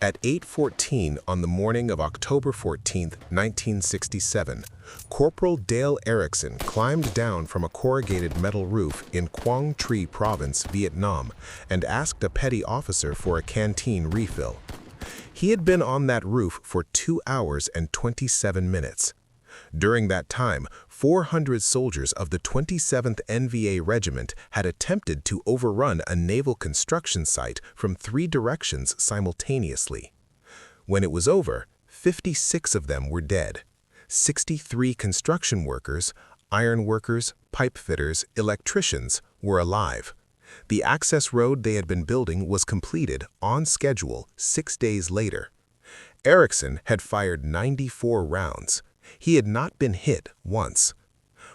At 8:14 on the morning of October 14, 1967, Corporal Dale Erickson climbed down from a corrugated metal roof in Quang Tri Province, Vietnam, and asked a petty officer for a canteen refill. He had been on that roof for 2 hours and 27 minutes. During that time, 400 soldiers of the 27th NVA Regiment had attempted to overrun a naval construction site from 3 directions simultaneously. When it was over, 56 of them were dead. 63 construction workers, iron workers, pipe fitters, electricians were alive. The access road they had been building was completed on schedule 6 days later. Erickson had fired 94 rounds. He had not been hit once.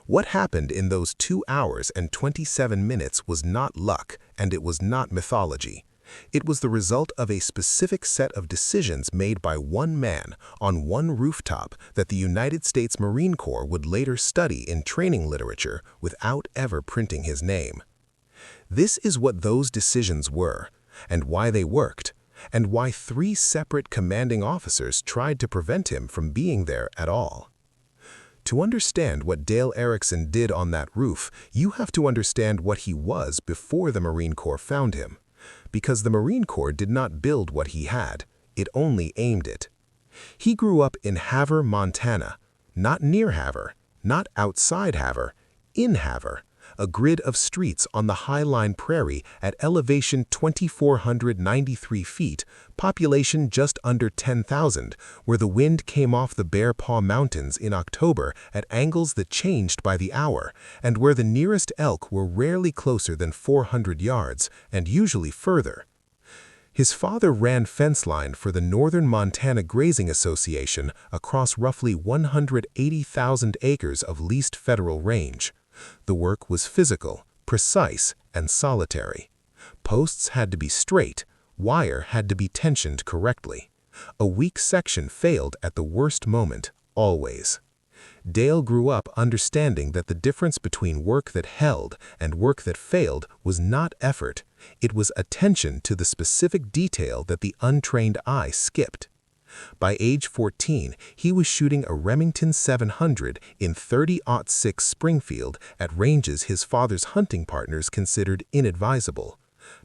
What happened in those 2 hours and 27 minutes was not luck, and it was not mythology. It was the result of a specific set of decisions made by one man on one rooftop that the United States Marine Corps would later study in training literature without ever printing his name. This is what those decisions were, and why they worked, and why 3 separate commanding officers tried to prevent him from being there at all. To understand what Dale Erickson did on that roof, you have to understand what he was before the Marine Corps found him. Because the Marine Corps did not build what he had, it only aimed it. He grew up in Havre, Montana, not near Havre, not outside Havre, in Havre, a grid of streets on the Highline Prairie at elevation 2,493 feet, population just under 10,000, where the wind came off the Bear Paw Mountains in October at angles that changed by the hour, and where the nearest elk were rarely closer than 400 yards, and usually further. His father ran fence line for the Northern Montana Grazing Association across roughly 180,000 acres of leased federal range. The work was physical, precise, and solitary. Posts had to be straight, wire had to be tensioned correctly. A weak section failed at the worst moment, always. Dale grew up understanding that the difference between work that held and work that failed was not effort, it was attention to the specific detail that the untrained eye skipped. By age 14, he was shooting a Remington 700 in .30-06 Springfield at ranges his father's hunting partners considered inadvisable.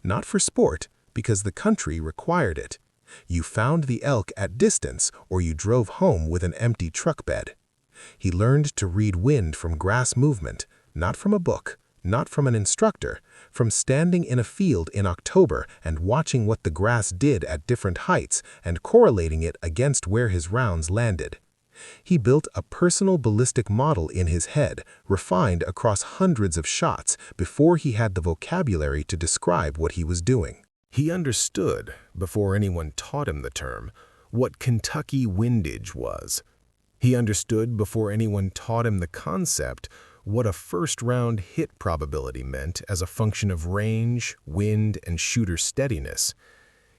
Not for sport, because the country required it. You found the elk at distance or you drove home with an empty truck bed. He learned to read wind from grass movement, not from a book, not from an instructor, from standing in a field in October and watching what the grass did at different heights and correlating it against where his rounds landed. He built a personal ballistic model in his head, refined across hundreds of shots before he had the vocabulary to describe what he was doing. He understood, before anyone taught him the term, what Kentucky windage was. He understood before anyone taught him the concept what a first-round hit probability meant as a function of range, wind, and shooter steadiness.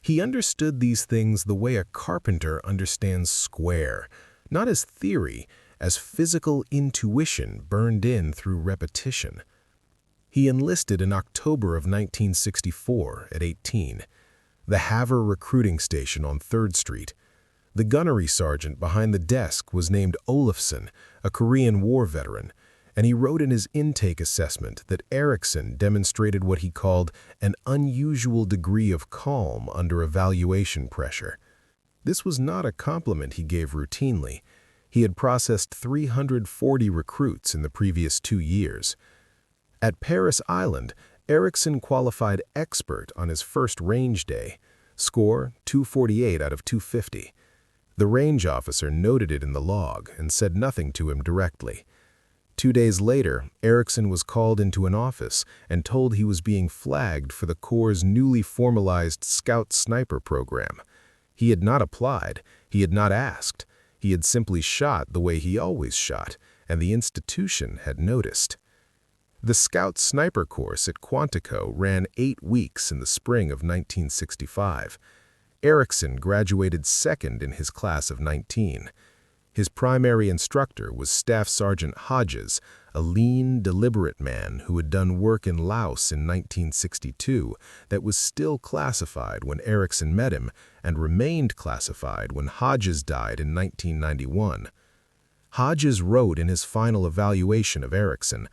He understood these things the way a carpenter understands square, not as theory, as physical intuition burned in through repetition. He enlisted in October of 1964 at 18, the Havre recruiting station on 3rd Street. The gunnery sergeant behind the desk was named Olafson, a Korean War veteran, and he wrote in his intake assessment that Erickson demonstrated what he called an unusual degree of calm under evaluation pressure. This was not a compliment he gave routinely. He had processed 340 recruits in the previous 2 years. At Paris Island, Erickson qualified expert on his first range day, score 248 out of 250. The range officer noted it in the log and said nothing to him directly. 2 days later, Erickson was called into an office and told he was being flagged for the Corps' newly formalized Scout Sniper program. He had not applied, he had not asked, he had simply shot the way he always shot, and the institution had noticed. The Scout Sniper course at Quantico ran 8 weeks in the spring of 1965. Erickson graduated second in his class of 19. His primary instructor was Staff Sergeant Hodges, a lean, deliberate man who had done work in Laos in 1962 that was still classified when Erickson met him and remained classified when Hodges died in 1991. Hodges wrote in his final evaluation of Erickson,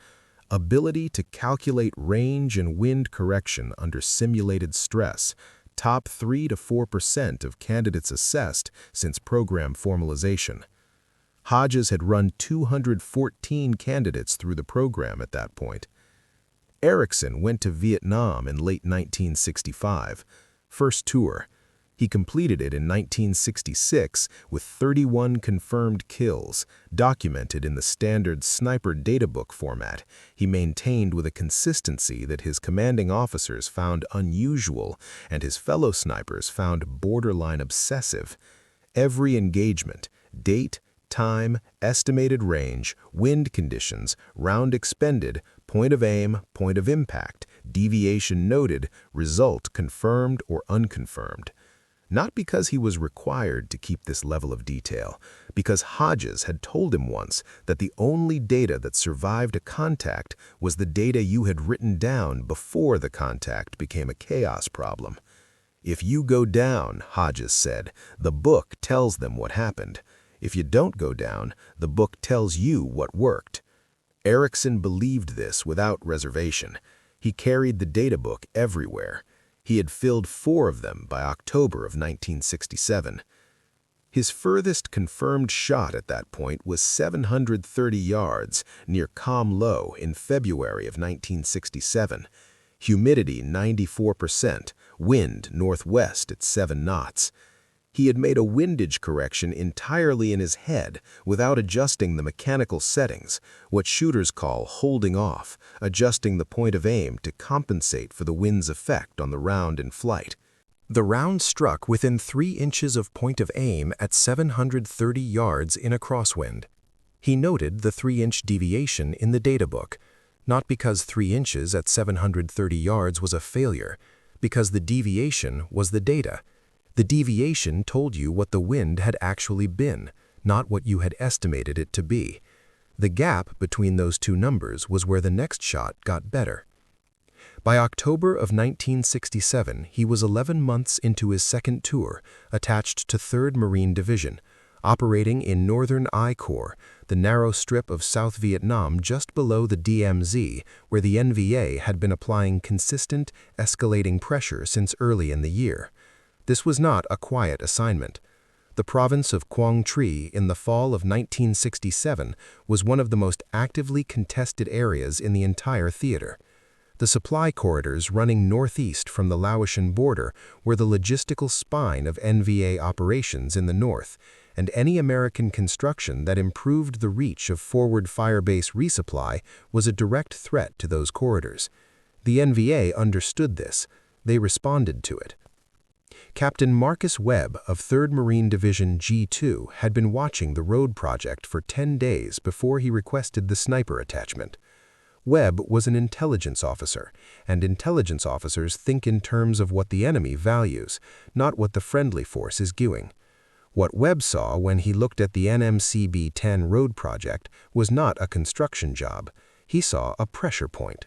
"Ability to calculate range and wind correction under simulated stress, top 3 to 4% of candidates assessed since program formalization." Hodges had run 214 candidates through the program at that point. Erickson went to Vietnam in late 1965, first tour. He completed it in 1966 with 31 confirmed kills, documented in the standard sniper databook format he maintained with a consistency that his commanding officers found unusual and his fellow snipers found borderline obsessive. Every engagement, date, time, estimated range, wind conditions, round expended, point of aim, point of impact, deviation noted, result confirmed or unconfirmed. Not because he was required to keep this level of detail, because Hodges had told him once that the only data that survived a contact was the data you had written down before the contact became a chaos problem. "If you go down," Hodges said, "the book tells them what happened. If you don't go down, the book tells you what worked." Erickson believed this without reservation. He carried the databook everywhere. He had filled 4 of them by October of 1967. His furthest confirmed shot at that point was 730 yards near Cam Lo in February of 1967. Humidity 94%, wind northwest at 7 knots. He had made a windage correction entirely in his head without adjusting the mechanical settings, what shooters call holding off, adjusting the point of aim to compensate for the wind's effect on the round in flight. The round struck within 3 inches of point of aim at 730 yards in a crosswind. He noted the 3-inch deviation in the databook, not because 3 inches at 730 yards was a failure, because the deviation was the data. The deviation told you what the wind had actually been, not what you had estimated it to be. The gap between those 2 numbers was where the next shot got better. By October of 1967, he was 11 months into his second tour, attached to 3rd Marine Division, operating in Northern I Corps, the narrow strip of South Vietnam just below the DMZ, where the NVA had been applying consistent, escalating pressure since early in the year. This was not a quiet assignment. The province of Quang Tri in the fall of 1967 was one of the most actively contested areas in the entire theater. The supply corridors running northeast from the Laotian border were the logistical spine of NVA operations in the north, and any American construction that improved the reach of forward firebase resupply was a direct threat to those corridors. The NVA understood this. They responded to it. Captain Marcus Webb of 3rd Marine Division G2 had been watching the road project for 10 days before he requested the sniper attachment. Webb was an intelligence officer, and intelligence officers think in terms of what the enemy values, not what the friendly force is doing. What Webb saw when he looked at the NMCB-10 road project was not a construction job. He saw a pressure point.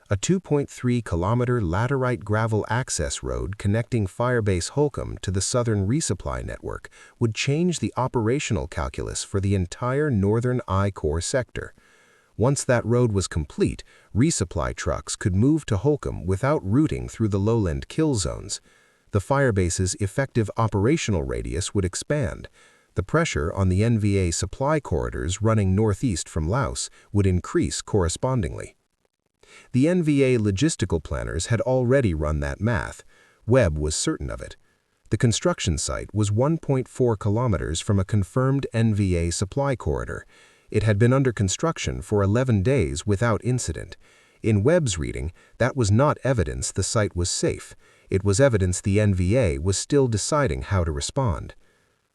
A 2.3-kilometer laterite gravel access road connecting Firebase Holcomb to the southern resupply network would change the operational calculus for the entire northern I Corps sector. Once that road was complete, resupply trucks could move to Holcomb without routing through the lowland kill zones. The firebase's effective operational radius would expand. The pressure on the NVA supply corridors running northeast from Laos would increase correspondingly. The NVA logistical planners had already run that math. Webb was certain of it. The construction site was 1.4 kilometers from a confirmed NVA supply corridor. It had been under construction for 11 days without incident. In Webb's reading, that was not evidence the site was safe. It was evidence the NVA was still deciding how to respond.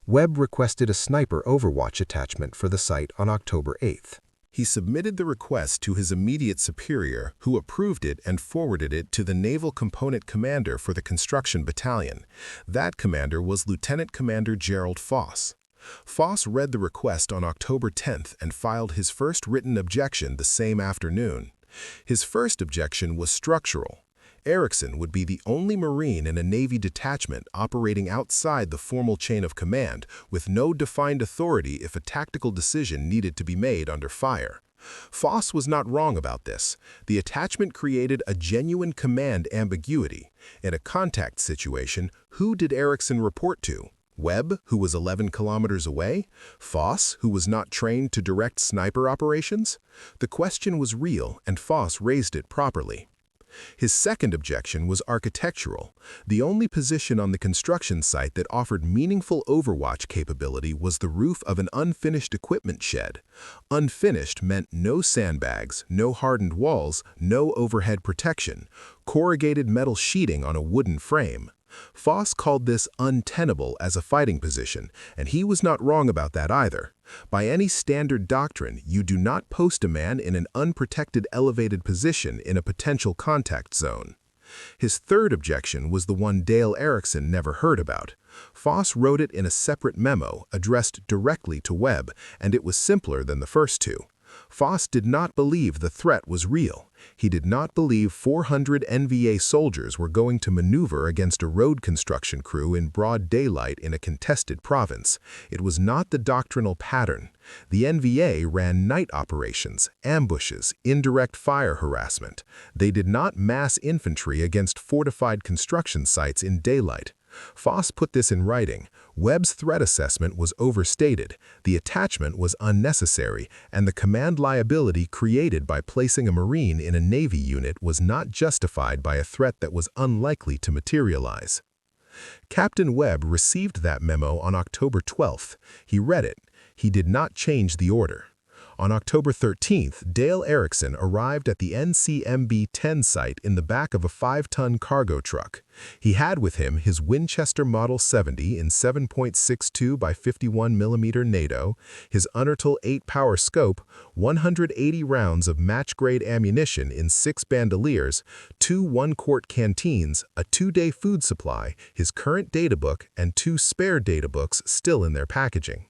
Webb requested a sniper overwatch attachment for the site on October 8th. He submitted the request to his immediate superior, who approved it and forwarded it to the Naval Component Commander for the construction battalion. That commander was Lieutenant Commander Gerald Foss. Foss read the request on October 10th and filed his first written objection the same afternoon. His first objection was structural. Erickson would be the only Marine in a Navy detachment operating outside the formal chain of command, with no defined authority if a tactical decision needed to be made under fire. Foss was not wrong about this. The attachment created a genuine command ambiguity. In a contact situation, who did Erickson report to? Webb, who was 11 kilometers away? Foss, who was not trained to direct sniper operations? The question was real, and Foss raised it properly. His second objection was architectural. The only position on the construction site that offered meaningful overwatch capability was the roof of an unfinished equipment shed. Unfinished meant no sandbags, no hardened walls, no overhead protection, corrugated metal sheeting on a wooden frame. Foss called this untenable as a fighting position, and he was not wrong about that either. By any standard doctrine, you do not post a man in an unprotected elevated position in a potential contact zone. His third objection was the one Dale Erickson never heard about. Foss wrote it in a separate memo addressed directly to Webb, and it was simpler than the first two. Foss did not believe the threat was real. He did not believe 400 NVA soldiers were going to maneuver against a road construction crew in broad daylight in a contested province. It was not the doctrinal pattern. The NVA ran night operations, ambushes, indirect fire harassment. They did not mass infantry against fortified construction sites in daylight. Foss put this in writing. Webb's threat assessment was overstated, the attachment was unnecessary, and the command liability created by placing a Marine in a Navy unit was not justified by a threat that was unlikely to materialize. Captain Webb received that memo on October 12th. He read it. He did not change the order. On October 13th, Dale Erickson arrived at the NCMB-10 site in the back of a 5-ton cargo truck. He had with him his Winchester Model 70 in 7.62 by 51 mm NATO, his Unertl 8-power scope, 180 rounds of match-grade ammunition in 6 bandoliers, 2 one-quart canteens, a 2-day food supply, his current databook, and 2 spare databooks still in their packaging.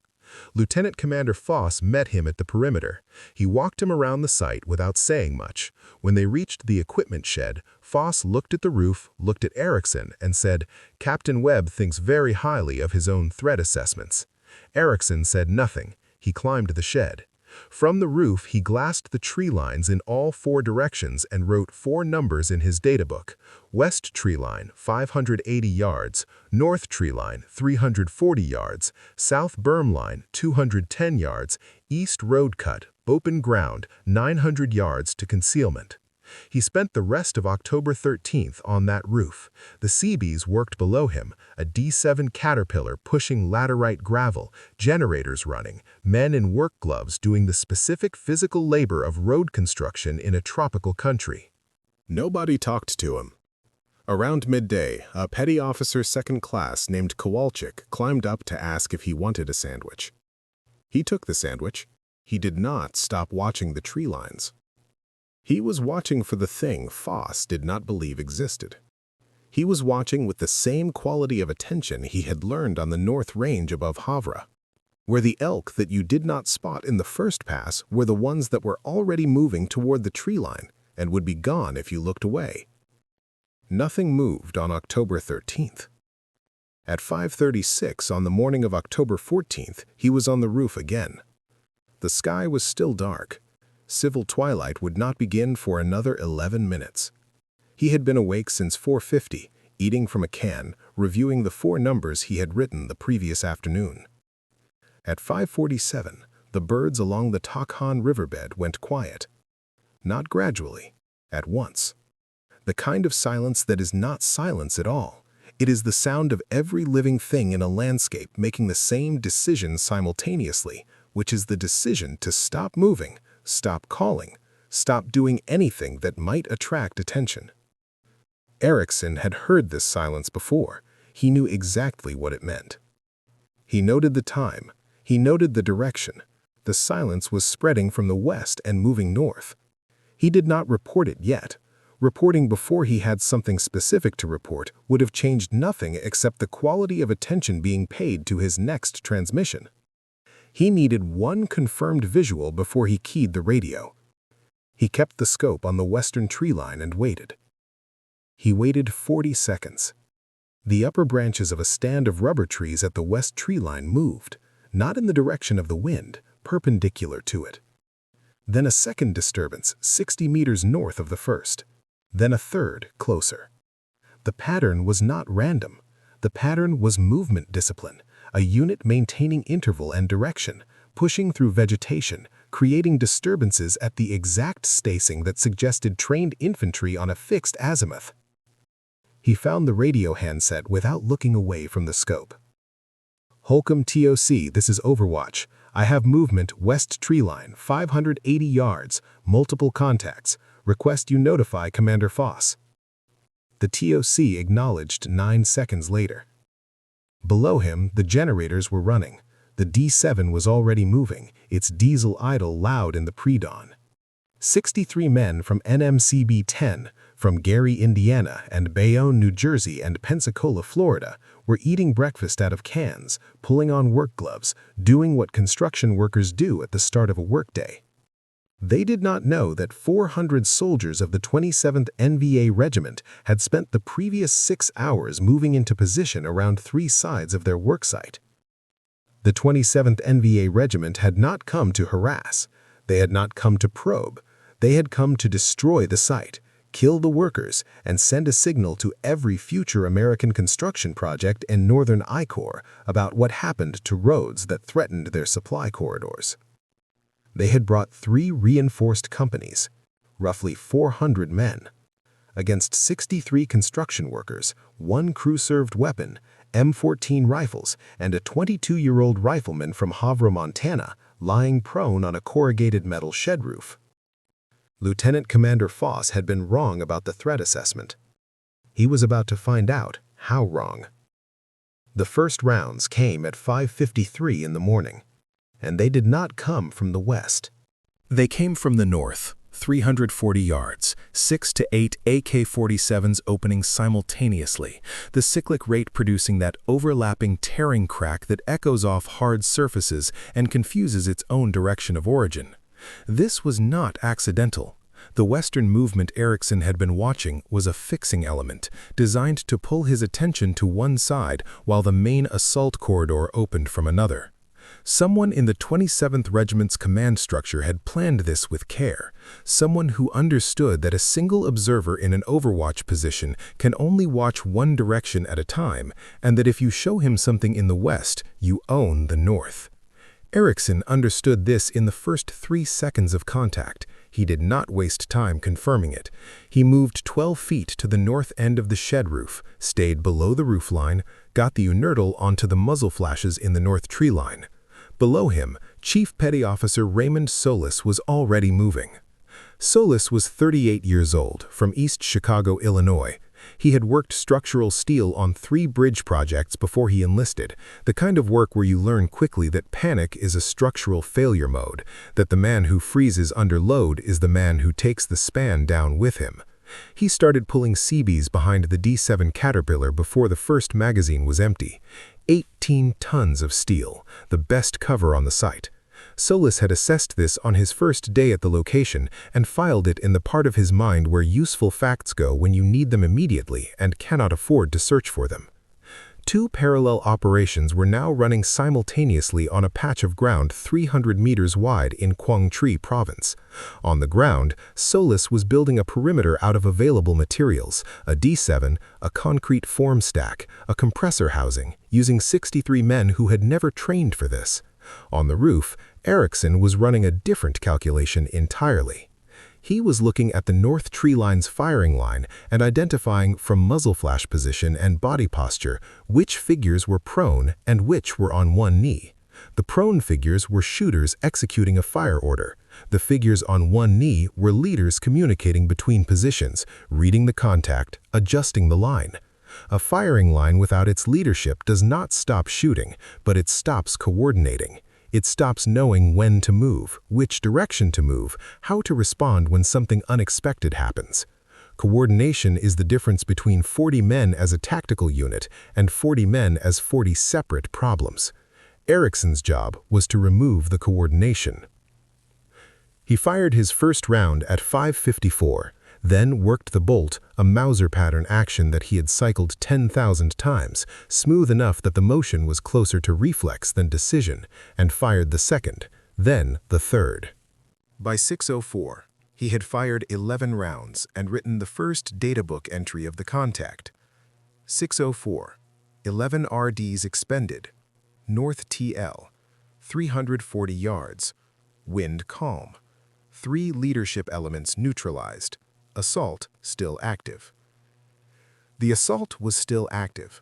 Lieutenant Commander Foss met him at the perimeter. He walked him around the site without saying much. When they reached the equipment shed, Foss looked at the roof, looked at Erickson, and said, "Captain Webb thinks very highly of his own threat assessments." Erickson said nothing. He climbed the shed. From the roof, he glassed the tree lines in all 4 directions and wrote 4 numbers in his databook. West tree line, 580 yards, north tree line, 340 yards, south berm line, 210 yards, east road cut, open ground, 900 yards to concealment. He spent the rest of October 13th on that roof. The Seabees worked below him, a D7 Caterpillar pushing laterite gravel, generators running, men in work gloves doing the specific physical labor of road construction in a tropical country. Nobody talked to him. Around midday, a petty officer second class named Kowalczyk climbed up to ask if he wanted a sandwich. He took the sandwich. He did not stop watching the tree lines. He was watching for the thing Foss did not believe existed. He was watching with the same quality of attention he had learned on the North Range above Havre, where the elk that you did not spot in the first pass were the ones that were already moving toward the tree line and would be gone if you looked away. Nothing moved on October 13th. At 5:36 on the morning of October 14th, he was on the roof again. The sky was still dark. Civil twilight would not begin for another 11 minutes. He had been awake since 4:50, eating from a can, reviewing the 4 numbers he had written the previous afternoon. At 5:47, the birds along the Takhan riverbed went quiet. Not gradually, at once. The kind of silence that is not silence at all. It is the sound of every living thing in a landscape making the same decision simultaneously, which is the decision to stop moving, stop calling, stop doing anything that might attract attention. Erickson had heard this silence before. He knew exactly what it meant. He noted the time. He noted the direction. The silence was spreading from the west and moving north. He did not report it yet. Reporting before he had something specific to report would have changed nothing except the quality of attention being paid to his next transmission. He needed one confirmed visual before he keyed the radio. He kept the scope on the western tree line and waited. He waited 40 seconds. The upper branches of a stand of rubber trees at the west tree line moved, not in the direction of the wind, perpendicular to it. Then a second disturbance, 60 meters north of the first. Then a third, closer. The pattern was not random. The pattern was movement discipline, a unit maintaining interval and direction, pushing through vegetation, creating disturbances at the exact spacing that suggested trained infantry on a fixed azimuth. He found the radio handset without looking away from the scope. Holcomb TOC, this is Overwatch. I have movement west tree line, 580 yards, multiple contacts. Request you notify Commander Foss. The TOC acknowledged 9 seconds later. Below him, the generators were running. The D7 was already moving, its diesel idle loud in the pre-dawn. 63 men from NMCB-10, from Gary, Indiana, and Bayonne, New Jersey, and Pensacola, Florida, were eating breakfast out of cans, pulling on work gloves, doing what construction workers do at the start of a workday. They did not know that 400 soldiers of the 27th NVA Regiment had spent the previous 6 hours moving into position around 3 sides of their worksite. The 27th NVA Regiment had not come to harass. They had not come to probe. They had come to destroy the site, kill the workers, and send a signal to every future American construction project in Northern I-Corps about what happened to roads that threatened their supply corridors. They had brought 3 reinforced companies, roughly 400 men, against 63 construction workers, 1 crew-served weapon, M14 rifles, and a 22-year-old rifleman from Havre, Montana, lying prone on a corrugated metal shed roof. Lieutenant Commander Foss had been wrong about the threat assessment. He was about to find out how wrong. The first rounds came at 5:53 in the morning, and they did not come from the west. They came from the north, 340 yards, 6 to 8 AK-47s opening simultaneously, the cyclic rate producing that overlapping tearing crack that echoes off hard surfaces and confuses its own direction of origin. This was not accidental. The western movement Erickson had been watching was a fixing element, designed to pull his attention to one side while the main assault corridor opened from another. Someone in the 27th Regiment's command structure had planned this with care, someone who understood that a single observer in an overwatch position can only watch one direction at a time, and that if you show him something in the west, you own the north. Erickson understood this in the first 3 seconds of contact. He did not waste time confirming it. He moved 12 feet to the north end of the shed roof, stayed below the roof line, got the unarmed onto the muzzle flashes in the north tree line. Below him, Chief Petty Officer Raymond Solis was already moving. Solis was 38 years old, from East Chicago, Illinois. He had worked structural steel on 3 bridge projects before he enlisted, the kind of work where you learn quickly that panic is a structural failure mode, that the man who freezes under load is the man who takes the span down with him. He started pulling CBs behind the D7 Caterpillar before the first magazine was empty. 18 tons of steel, the best cover on the site. Solis had assessed this on his first day at the location and filed it in the part of his mind where useful facts go when you need them immediately and cannot afford to search for them. 2 parallel operations were now running simultaneously on a patch of ground 300 meters wide in Quang Tri Province. On the ground, Solis was building a perimeter out of available materials, a D7, a concrete form stack, a compressor housing, using 63 men who had never trained for this. On the roof, Erickson was running a different calculation entirely. He was looking at the north tree line's firing line and identifying from muzzle flash position and body posture which figures were prone and which were on one knee. The prone figures were shooters executing a fire order. The figures on one knee were leaders communicating between positions, reading the contact, adjusting the line. A firing line without its leadership does not stop shooting, but it stops coordinating. It stops knowing when to move, which direction to move, how to respond when something unexpected happens. Coordination is the difference between 40 men as a tactical unit and 40 men as 40 separate problems. Ericsson's job was to remove the coordination. He fired his first round at 5:54, then worked the bolt, a Mauser pattern action that he had cycled 10,000 times, smooth enough that the motion was closer to reflex than decision, and fired the second, then the third. By 6:04, he had fired 11 rounds and written the first databook entry of the contact. 6:04, 11 RDs expended, north TL, 340 yards, wind calm, 3 leadership elements neutralized, assault still active. The assault was still active.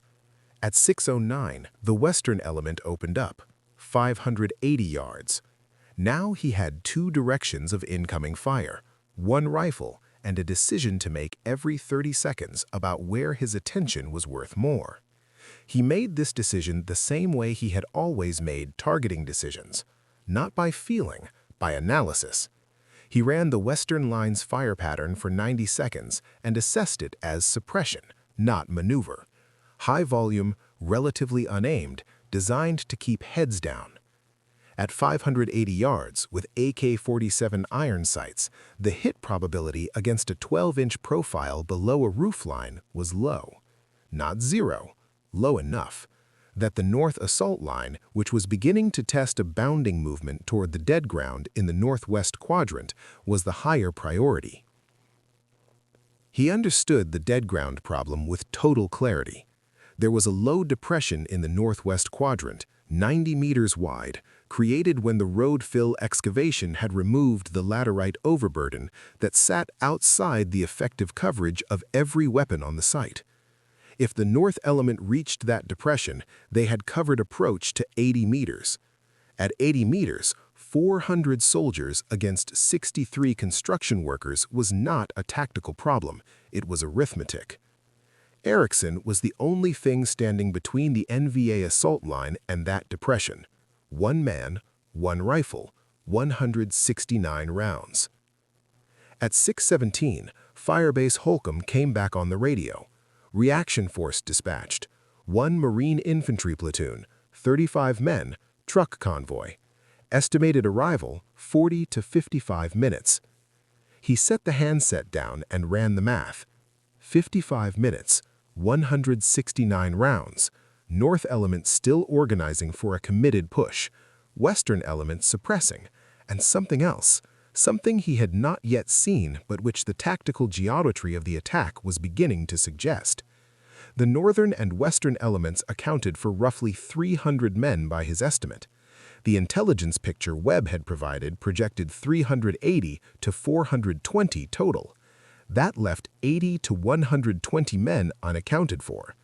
At 6:09, the western element opened up, 580 yards. Now he had 2 directions of incoming fire, 1 rifle, and a decision to make every 30 seconds about where his attention was worth more. He made this decision the same way he had always made targeting decisions, not by feeling, by analysis. He ran the Western Line's fire pattern for 90 seconds and assessed it as suppression, not maneuver. High volume, relatively unaimed, designed to keep heads down. At 580 yards with AK-47 iron sights, the hit probability against a 12-inch profile below a roofline was low. Not zero, low enough that the North Assault Line, which was beginning to test a bounding movement toward the dead ground in the northwest quadrant, was the higher priority. He understood the dead ground problem with total clarity. There was a low depression in the northwest quadrant, 90 meters wide, created when the road fill excavation had removed the laterite overburden that sat outside the effective coverage of every weapon on the site. If the north element reached that depression, they had covered approach to 80 meters. At 80 meters, 400 soldiers against 63 construction workers was not a tactical problem, it was arithmetic. Ericsson was the only thing standing between the NVA assault line and that depression. 1 man, 1 rifle, 169 rounds. At 6:17, Firebase Holcomb came back on the radio. Reaction force dispatched. 1 Marine infantry platoon, 35 men, truck convoy. Estimated arrival, 40 to 55 minutes. He set the handset down and ran the math. 55 minutes, 169 rounds. North element still organizing for a committed push. Western element suppressing. And something else. Something he had not yet seen, but which the tactical geometry of the attack was beginning to suggest. The northern and western elements accounted for roughly 300 men by his estimate. The intelligence picture Webb had provided projected 380 to 420 total. That left 80 to 120 men unaccounted for.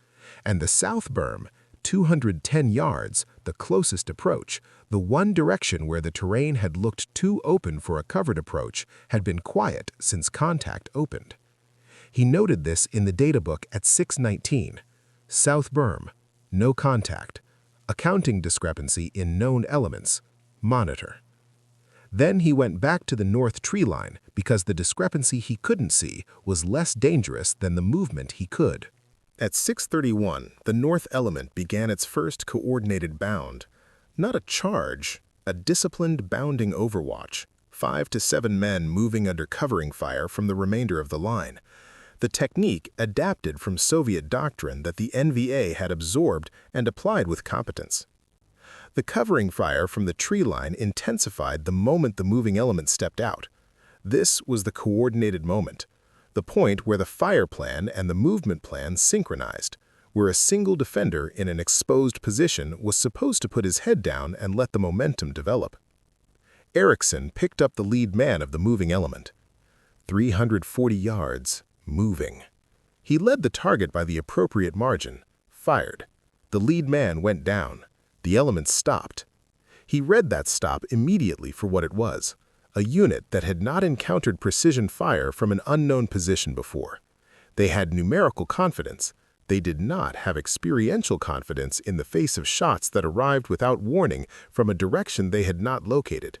And the south berm, 210 yards, the closest approach, the one direction where the terrain had looked too open for a covered approach, had been quiet since contact opened. He noted this in the databook at 6:19. South berm, no contact. Accounting discrepancy in known elements. Monitor. Then he went back to the north tree line because the discrepancy he couldn't see was less dangerous than the movement he could. At 6:31, the north element began its first coordinated bound. Not a charge, a disciplined bounding overwatch, 5 to 7 men moving under covering fire from the remainder of the line. The technique adapted from Soviet doctrine that the NVA had absorbed and applied with competence. The covering fire from the tree line intensified the moment the moving element stepped out. This was the coordinated moment, the point where the fire plan and the movement plan synchronized, where a single defender in an exposed position was supposed to put his head down and let the momentum develop. Ericsson picked up the lead man of the moving element. 340 yards, moving. He led the target by the appropriate margin, fired. The lead man went down. The element stopped. He read that stop immediately for what it was, a unit that had not encountered precision fire from an unknown position before. They had numerical confidence. They did not have experiential confidence in the face of shots that arrived without warning from a direction they had not located.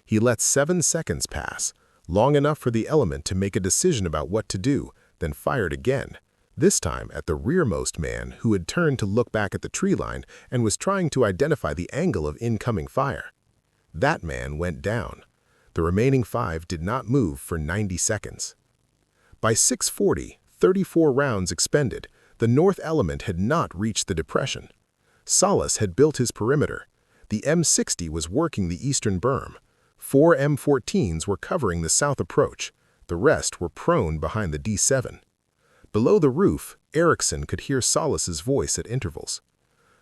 He let 7 seconds pass, long enough for the element to make a decision about what to do, then fired again. this time at the rearmost man who had turned to look back at the tree line and was trying to identify the angle of incoming fire. That man went down. The remaining 5 did not move for 90 seconds. By 6:40, 34 rounds expended, the north element had not reached the depression. Salas had built his perimeter. The M60 was working the eastern berm. 4 M14s were covering the south approach. The rest were prone behind the D7. Below the roof, Erickson could hear Salas's voice at intervals.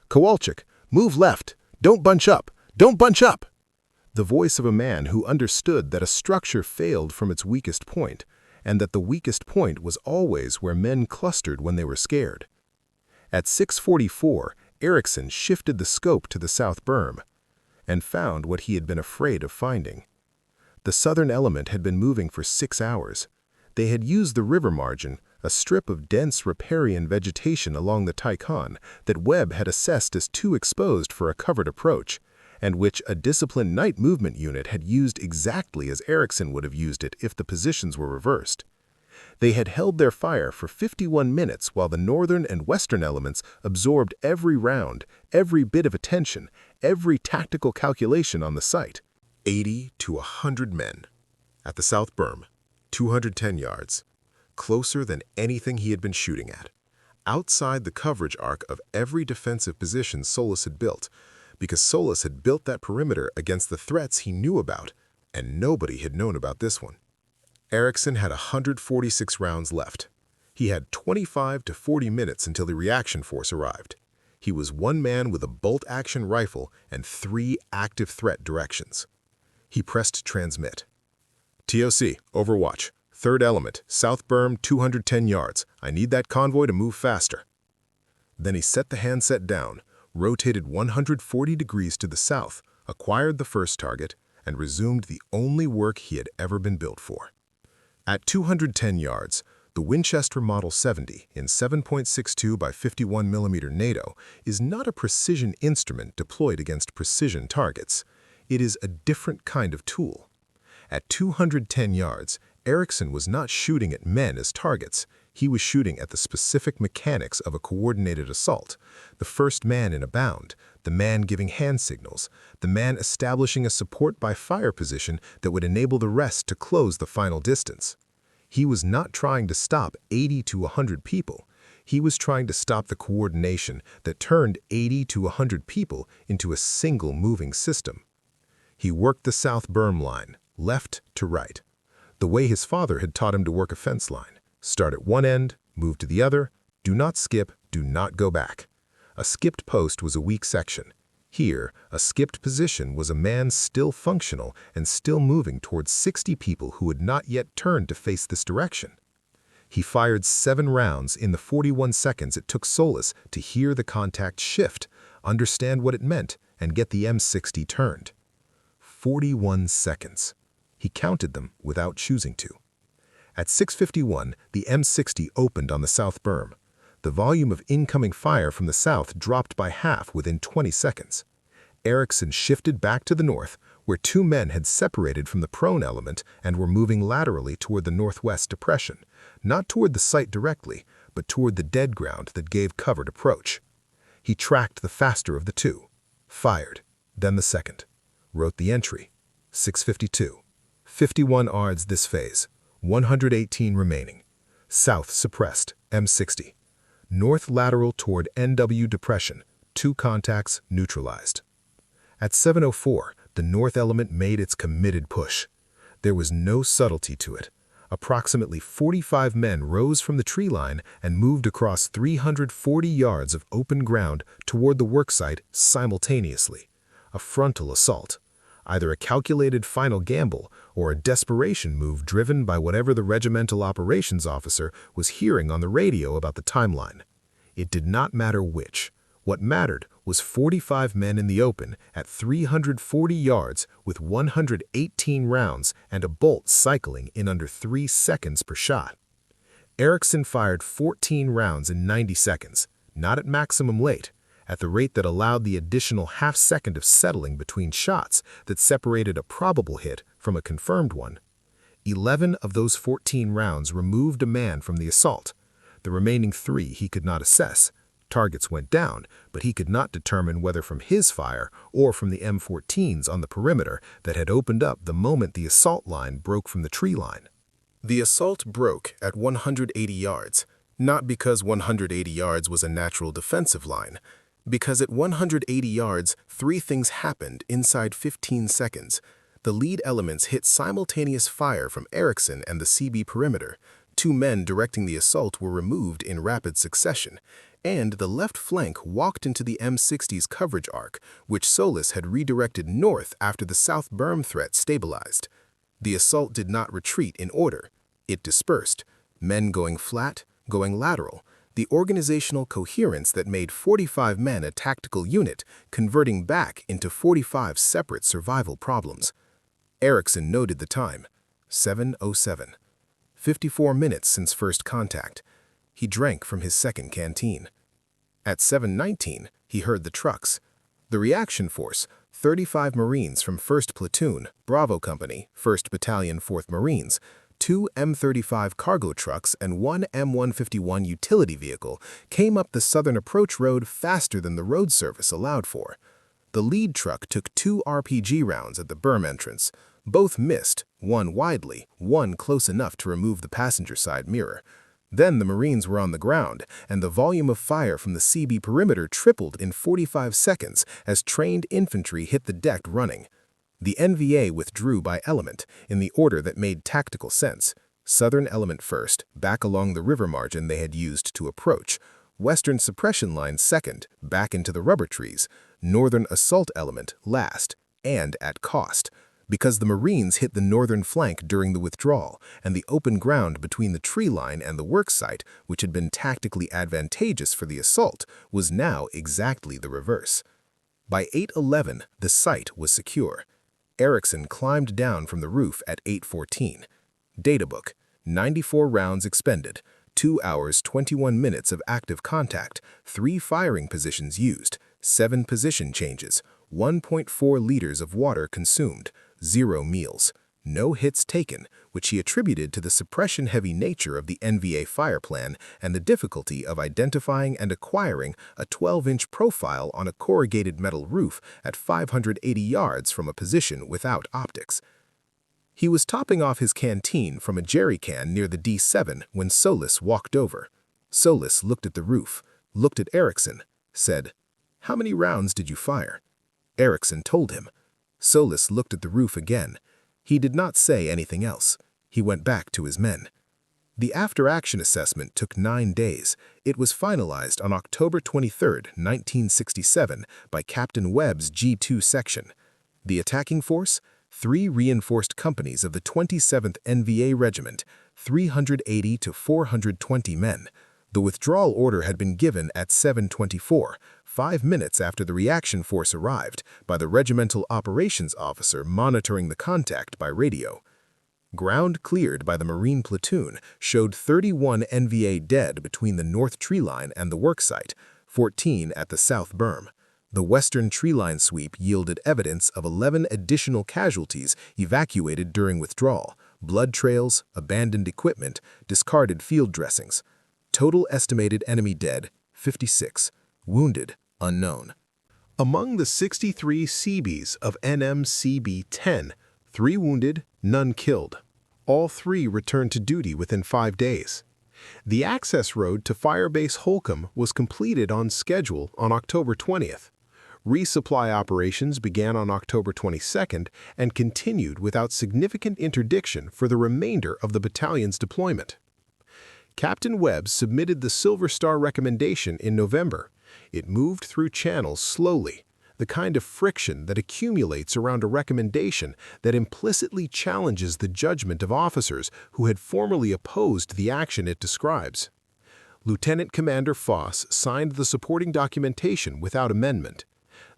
"Kowalczyk, move left! Don't bunch up! Don't bunch up!" The voice of a man who understood that a structure failed from its weakest point, and that the weakest point was always where men clustered when they were scared. At 6:44, Erickson shifted the scope to the south berm and found what he had been afraid of finding. The southern element had been moving for 6 hours. They had used the river margin, a strip of dense riparian vegetation along the Tycon that Webb had assessed as too exposed for a covered approach, and which a disciplined night movement unit had used exactly as Erickson would have used it if the positions were reversed. They had held their fire for 51 minutes while the northern and western elements absorbed every round, every bit of attention, every tactical calculation on the site. 80 to 100 men. At the south berm, 210 yards. Closer than anything he had been shooting at. Outside the coverage arc of every defensive position Solis had built, because Solis had built that perimeter against the threats he knew about, and nobody had known about this one. Erickson had 146 rounds left. He had 25 to 40 minutes until the reaction force arrived. He was one man with a bolt-action rifle and 3 active threat directions. He pressed transmit. "TOC, Overwatch. 3rd element, south berm, 210 yards. I need that convoy to move faster." Then he set the handset down, rotated 140 degrees to the south, acquired the first target, and resumed the only work he had ever been built for. At 210 yards, the Winchester Model 70 in 7.62 by 51 mm NATO is not a precision instrument deployed against precision targets. It is a different kind of tool. At 210 yards, Erickson was not shooting at men as targets. He was shooting at the specific mechanics of a coordinated assault, the first man in a bound, the man giving hand signals, the man establishing a support by fire position that would enable the rest to close the final distance. He was not trying to stop 80 to 100 people. He was trying to stop the coordination that turned 80 to 100 people into a single moving system. He worked the south berm line, left to right, the way his father had taught him to work a fence line. Start at one end, move to the other, do not skip, do not go back. A skipped post was a weak section. Here, a skipped position was a man still functional and still moving towards 60 people who had not yet turned to face this direction. He fired 7 rounds in the 41 seconds it took Solis to hear the contact shift, understand what it meant, and get the M60 turned. 41 seconds. He counted them without choosing to. At 6:51, the M60 opened on the south berm. The volume of incoming fire from the south dropped by half within 20 seconds. Erickson shifted back to the north, where 2 men had separated from the prone element and were moving laterally toward the northwest depression, not toward the site directly, but toward the dead ground that gave covered approach. He tracked the faster of the 2, fired, then the second, wrote the entry, 6:52. 51 yards this phase, 118 remaining. South suppressed, M60. North lateral toward NW depression, 2 contacts neutralized. At 7:04, the north element made its committed push. There was no subtlety to it. Approximately 45 men rose from the tree line and moved across 340 yards of open ground toward the worksite simultaneously. A frontal assault. Either a calculated final gamble or a desperation move driven by whatever the regimental operations officer was hearing on the radio about the timeline. It did not matter which. What mattered was 45 men in the open at 340 yards with 118 rounds and a bolt cycling in under 3 seconds per shot. Erickson fired 14 rounds in 90 seconds, not at maximum rate, at the rate that allowed the additional half second of settling between shots that separated a probable hit from a confirmed one. 11 of those 14 rounds removed a man from the assault. The remaining 3 he could not assess. Targets went down, but he could not determine whether from his fire or from the M14s on the perimeter that had opened up the moment the assault line broke from the tree line. The assault broke at 180 yards, not because 180 yards was a natural defensive line, because at 180 yards, 3 things happened inside 15 seconds. The lead elements hit simultaneous fire from Erickson and the CB perimeter. 2 men directing the assault were removed in rapid succession, and the left flank walked into the M60's coverage arc, which Solis had redirected north after the South Berm threat stabilized. The assault did not retreat in order. It dispersed, men going flat, going lateral, the organizational coherence that made 45 men a tactical unit, converting back into 45 separate survival problems. Erickson noted the time, 7:07. 54 minutes since first contact. He drank from his second canteen. At 7:19, he heard the trucks. The reaction force, 35 Marines from 1st Platoon, Bravo Company, 1st Battalion, 4th Marines, 2 M35 cargo trucks and 1 M151 utility vehicle came up the southern approach road faster than the road service allowed for. The lead truck took 2 RPG rounds at the berm entrance. Both missed, one widely, one close enough to remove the passenger side mirror. Then the Marines were on the ground, and the volume of fire from the CB perimeter tripled in 45 seconds as trained infantry hit the deck running. The NVA withdrew by element, in the order that made tactical sense. Southern element first, back along the river margin they had used to approach. Western suppression line second, back into the rubber trees. Northern assault element last, and at cost. Because the Marines hit the northern flank during the withdrawal, and the open ground between the tree line and the work site, which had been tactically advantageous for the assault, was now exactly the reverse. By 8:11, the site was secure. Erickson climbed down from the roof at 8:14. Databook, 94 rounds expended, 2 hours 21 minutes of active contact, 3 firing positions used, 7 position changes, 1.4 liters of water consumed, 0 meals, no hits taken, which he attributed to the suppression-heavy nature of the NVA fire plan and the difficulty of identifying and acquiring a 12-inch profile on a corrugated metal roof at 580 yards from a position without optics. He was topping off his canteen from a jerry can near the D7 when Solis walked over. Solis looked at the roof, looked at Erickson, said, "How many rounds did you fire?" Erickson told him. Solis looked at the roof again. He did not say anything else. He went back to his men. The after-action assessment took 9 days. It was finalized on October 23, 1967, by Captain Webb's G2 section. The attacking force? 3 reinforced companies of the 27th NVA Regiment, 380 to 420 men. The withdrawal order had been given at 7:24, 5 minutes after the reaction force arrived, by the regimental operations officer monitoring the contact by radio. Ground cleared by the Marine platoon showed 31 NVA dead between the north tree line and the work site, 14 at the south berm. The western tree line sweep yielded evidence of 11 additional casualties evacuated during withdrawal, blood trails, abandoned equipment, discarded field dressings. Total estimated enemy dead, 56. Wounded, unknown. Among the 63 Seabees of NMCB-10, 3 wounded, none killed. All 3 returned to duty within 5 days. The access road to Firebase Holcomb was completed on schedule on October 20th. Resupply operations began on October 22nd and continued without significant interdiction for the remainder of the battalion's deployment. Captain Webb submitted the Silver Star recommendation in November. It moved through channels slowly, the kind of friction that accumulates around a recommendation that implicitly challenges the judgment of officers who had formerly opposed the action it describes. Lieutenant Commander Foss signed the supporting documentation without amendment.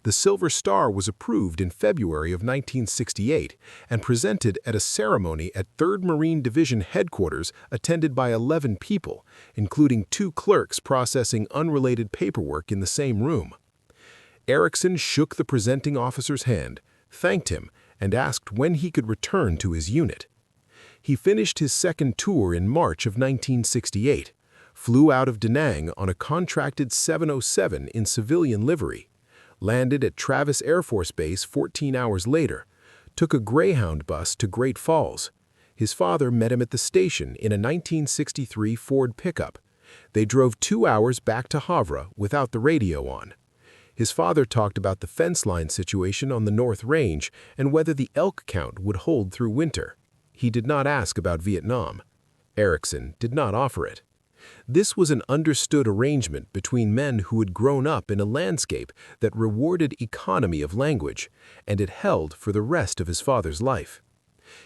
The Silver Star was approved in February of 1968 and presented at a ceremony at 3rd Marine Division headquarters attended by 11 people, including 2 clerks processing unrelated paperwork in the same room. Erickson shook the presenting officer's hand, thanked him, and asked when he could return to his unit. He finished his second tour in March of 1968. flew out of Da Nang on a contracted 707 in civilian livery, landed at Travis Air Force Base 14 hours later, took a Greyhound bus to Great Falls. His father met him at the station in a 1963 Ford pickup. They drove 2 hours back to Havre without the radio on. His father talked about the fence line situation on the North Range and whether the elk count would hold through winter. He did not ask about Vietnam. Erickson did not offer it. This was an understood arrangement between men who had grown up in a landscape that rewarded economy of language, and it held for the rest of his father's life.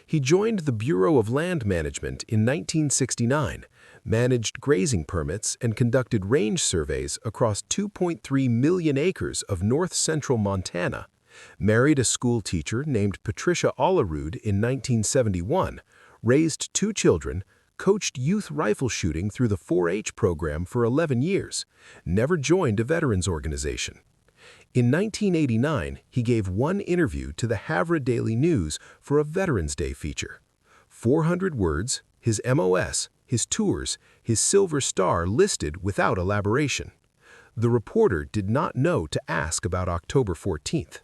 He joined the Bureau of Land Management in 1969, managed grazing permits, and conducted range surveys across 2.3 million acres of north-central Montana, married a school teacher named Patricia Olerud in 1971, raised 2 children, coached youth rifle shooting through the 4-H program for 11 years, never joined a veterans organization. In 1989, he gave 1 interview to the Havre Daily News for a Veterans Day feature. 400 words, his MOS, his tours, his Silver Star listed without elaboration. The reporter did not know to ask about October 14th.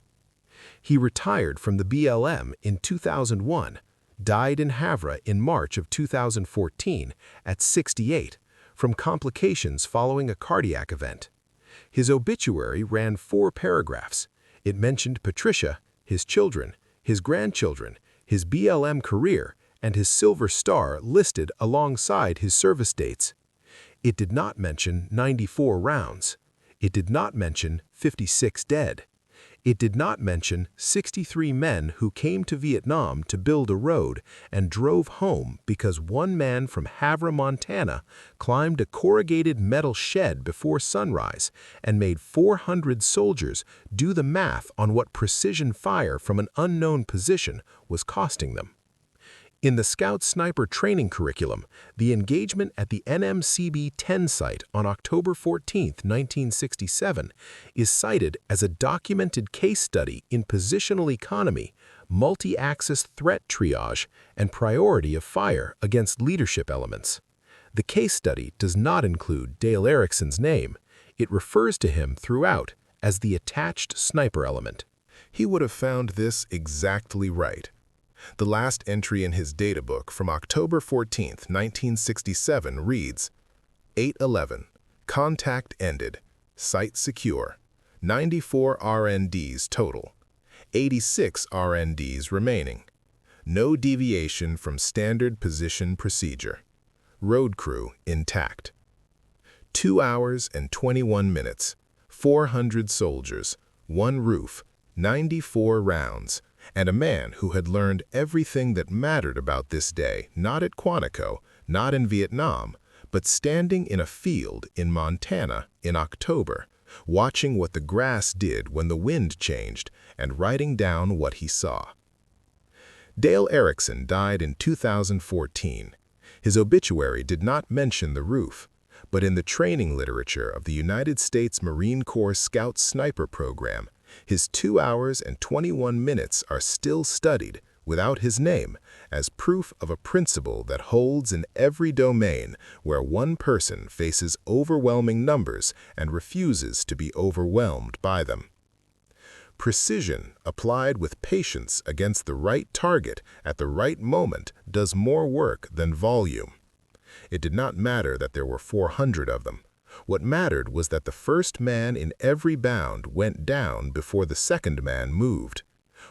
He retired from the BLM in 2001, died in Havre in March of 2014 at 68 from complications following a cardiac event. His obituary ran 4 paragraphs. It mentioned Patricia, his children, his grandchildren, his BLM career, and his Silver Star listed alongside his service dates. It did not mention 94 rounds. It did not mention 56 dead. It did not mention 63 men who came to Vietnam to build a road and drove home because one man from Havre, Montana, climbed a corrugated metal shed before sunrise and made 400 soldiers do the math on what precision fire from an unknown position was costing them. In the Scout Sniper training curriculum, the engagement at the NMCB-10 site on October 14, 1967, is cited as a documented case study in positional economy, multi-axis threat triage, and priority of fire against leadership elements. The case study does not include Dale Erickson's name. It refers to him throughout as the attached sniper element. He would have found this exactly right. The last entry in his data book from October 14, 1967 reads, 8/11, contact ended, site secure, 94 RNDs total, 86 RNDs remaining, no deviation from standard position procedure, road crew intact. 2 hours and 21 minutes, 400 soldiers, 1 roof, 94 rounds, and a man who had learned everything that mattered about this day, not at Quantico, not in Vietnam, but standing in a field in Montana in October, watching what the grass did when the wind changed and writing down what he saw. Dale Erickson died in 2014. His obituary did not mention the roof, but in the training literature of the United States Marine Corps Scout Sniper Program, his 2 hours and 21 minutes are still studied, without his name, as proof of a principle that holds in every domain where one person faces overwhelming numbers and refuses to be overwhelmed by them. Precision applied with patience against the right target at the right moment does more work than volume. It did not matter that there were 400 of them. What mattered was that the first man in every bound went down before the second man moved.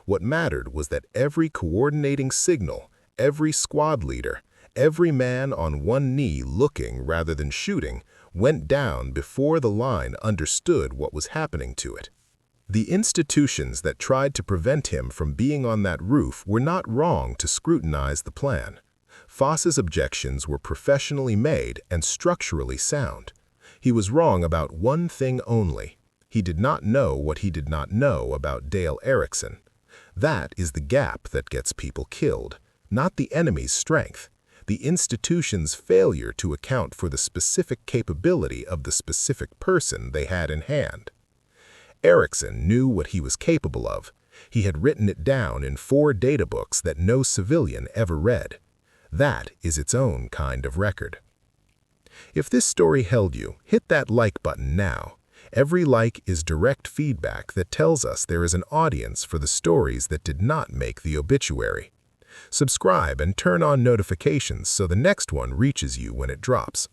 What mattered was that every coordinating signal, every squad leader, every man on one knee looking rather than shooting, went down before the line understood what was happening to it. The institutions that tried to prevent him from being on that roof were not wrong to scrutinize the plan. Foss's objections were professionally made and structurally sound. He was wrong about one thing only. He did not know what he did not know about Dale Erickson. That is the gap that gets people killed, not the enemy's strength, the institution's failure to account for the specific capability of the specific person they had in hand. Erickson knew what he was capable of. He had written it down in 4 data books that no civilian ever read. That is its own kind of record. If this story held you, hit that like button now. Every like is direct feedback that tells us there is an audience for the stories that did not make the obituary. Subscribe and turn on notifications so the next one reaches you when it drops.